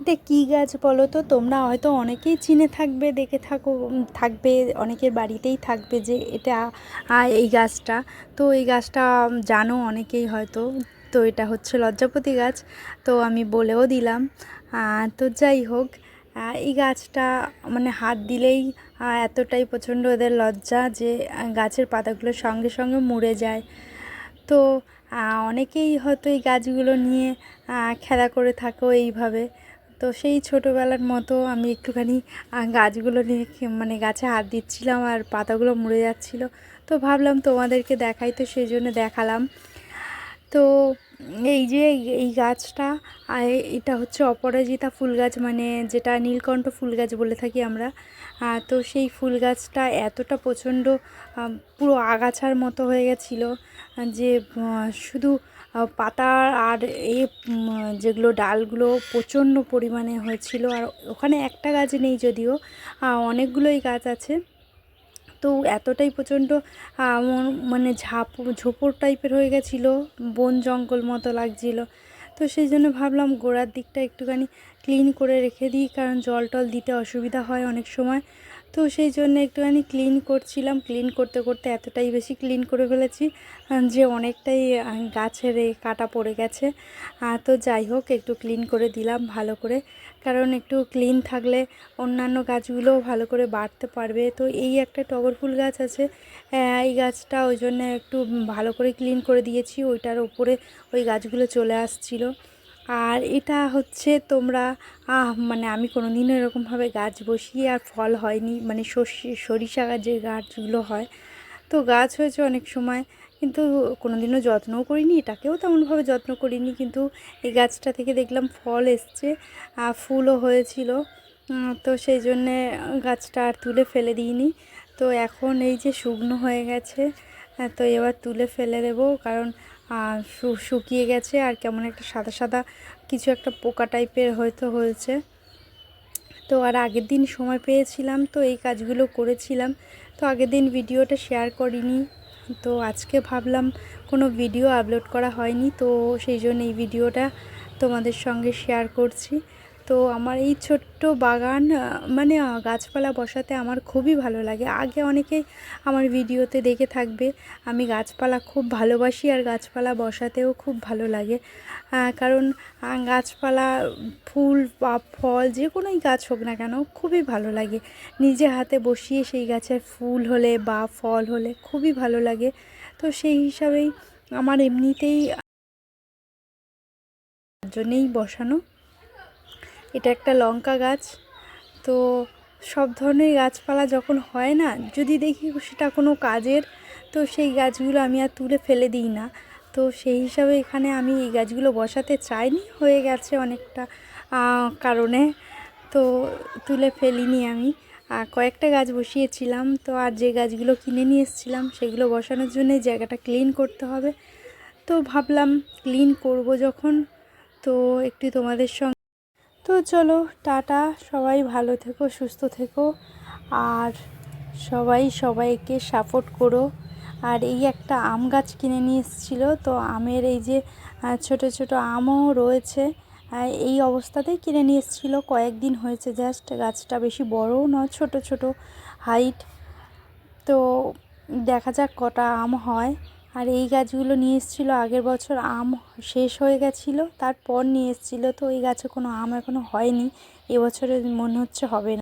এটা কী গাছ বলো তো? তোমরা হয়তো অনেকেই চিনে থাকবে, দেখে থাকবে, অনেকের বাড়িতেই থাকবে যে এটা এই গাছটা। তো এই গাছটা জানো অনেকেই হয়তো। তো এটা হচ্ছে লজ্জাপতি গাছ। তো আমি বলেও দিলাম। তো যাই হোক, এই গাছটা মানে হাত দিলেই এতটাই প্রচণ্ড ওদের লজ্জা যে গাছের পাতাগুলো সঙ্গে সঙ্গে মুড়ে যায়। তো অনেকেই হয়তো এই গাছগুলো নিয়ে খেলা করে থাকো এইভাবে। তো সেই ছোটোবেলার মতো আমি একটুখানি গাছগুলো নিয়ে মানে গাছে হাত দিচ্ছিলাম আর পাতাগুলো মুড়ে যাচ্ছিলো। তো ভাবলাম তোমাদেরকে দেখাই, তো সেই জন্য দেখালাম। তো এই যে এই গাছটা, এটা হচ্ছে অপরাজিতা ফুল গাছ, মানে যেটা নীলকণ্ঠ ফুল গাছ বলে থাকি আমরা। তো সেই ফুল গাছটা এতটা প্রচণ্ড পুরো আগাছার মতো হয়ে গেছিলো যে শুধু পাতা আর এই যেগুলো ডালগুলো প্রচণ্ড পরিমাণে হয়েছিল। আর ওখানে একটা গাছ নেই যদিও, অনেকগুলোই গাছ আছে। তো এতটাই প্রচণ্ড মানে ঝোপর টাইপের হয়ে গেছিলো, বন জঙ্গল মতো লাগছিলো। তো সেই জন্য ভাবলাম গোড়ার দিকটা একটুখানি ক্লিন করে রেখে দিই, কারণ জল টল দিতে অসুবিধা হয় অনেক সময়। তো সেই জন্য একটুখানি ক্লিন করছিলাম। ক্লিন করতে করতে এতটাই বেশি ক্লিন করে ফেলেছি যে অনেকটাই গাছের কাটা পড়ে গেছে। তো যাই হোক, একটু ক্লিন করে দিলাম ভালো করে, কারণ একটু ক্লিন থাকলে অন্যান্য গাছগুলোও ভালো করে বাড়তে পারবে। তো এই একটা টগর ফুল গাছ আছে, এই গাছটা ওই জন্য একটু ভালো করে ক্লিন করে দিয়েছি। ওইটার উপরে ওই গাছগুলো চলে আসছিলো। আর এটা হচ্ছে তোমরা মানে আমি কোনোদিনও এরকমভাবে গাছ বসিয়ে আর ফল হয়নি, মানে সরিষা যে গাছগুলো হয়, তো গাছ হয়েছে অনেক সময়, কিন্তু কোনোদিনও যত্নও করিনি, এটাকেও তেমনভাবে যত্ন করিনি। কিন্তু এই গাছটা থেকে দেখলাম ফল এসছে, ফুলও হয়েছিল। তো সেই জন্যে গাছটা আর তুলে ফেলে দিইনি। তো এখন এই যে শুকনো হয়ে গেছে, তো এবার তুলে ফেলে দেবো, কারণ শুকিয়ে গেছে আর কেমন একটা সাদা সাদা কিছু একটা পোকা টাইপের হয়তো হয়েছে। তো আর আগের দিন সময় পেয়েছিলাম, তো এই কাজগুলো করেছিলাম। তো আগের দিন ভিডিওটা শেয়ার করিনি, তো আজকে ভাবলাম কোনো ভিডিও আপলোড করা হয়নি, তো সেই জন্য এই ভিডিওটা তোমাদের সঙ্গে শেয়ার করছি। তো আমার এই ছোট্ট বাগান, মানে গাছপালা বসাতে আমার খুবই ভালো লাগে। আগে অনেকেই আমার ভিডিওতে দেখে থাকবে, আমি গাছপালা খুব ভালোবাসি আর গাছপালা বসাতেও খুব ভালো লাগে। কারণ গাছপালা, ফুল বা ফল যে কোনোই গাছ হোক না কেন খুবই ভালো লাগে। নিজে হাতে বসিয়ে সেই গাছের ফুল হলে বা ফল হলে খুবই ভালো লাগে। তো সেই হিসাবেই আমার এমনিতেই জন্যেই বসানো। এটা একটা লঙ্কা গাছ। তো সব ধরনের গাছপালা যখন হয় না, যদি দেখি সেটা কোনো কাজের, তো সেই গাছগুলো আমি আর তুলে ফেলে দিই না। তো সেই হিসাবে এখানে আমি এই গাছগুলো বসাতে চাইনি, হয়ে গেছে অনেকটা কারণে, তো তুলে ফেলিনি আমি। কয়েকটা গাছ বসিয়েছিলাম, তো আর যে গাছগুলো কিনে নিয়ে এসেছিলাম সেগুলো বসানোর জন্য জায়গাটা ক্লিন করতে হবে। তো ভাবলাম ক্লিন করব যখন, তো একটু তোমাদের সঙ্গে। তো চলো, টাটা, সবাই ভালো থেকো, সুস্থ থেকো, আর সবাই সবাইকে সাপোর্ট করো। আর এই একটা আম গাছ কিনে নিয়ে এসেছিলো, তো আমের এই যে ছোট ছোট আমও রয়েছে, এই অবস্থাতেই কিনে নিয়ে এসেছিলো, কয়েকদিন হয়েছে জাস্ট। গাছটা বেশি বড়ও নয়, ছোট ছোট হাইট। তো দেখা যাক কটা আম হয়। আর এই গাছগুলো নিয়ে এসেছিলো আগের বছর, আম শেষ হয়ে গেছিলো, তারপর নিয়ে এসেছিলো। তো এই গাছে কোনো আম এখনও হয়নি, এবছরে মনে হচ্ছে হবে না।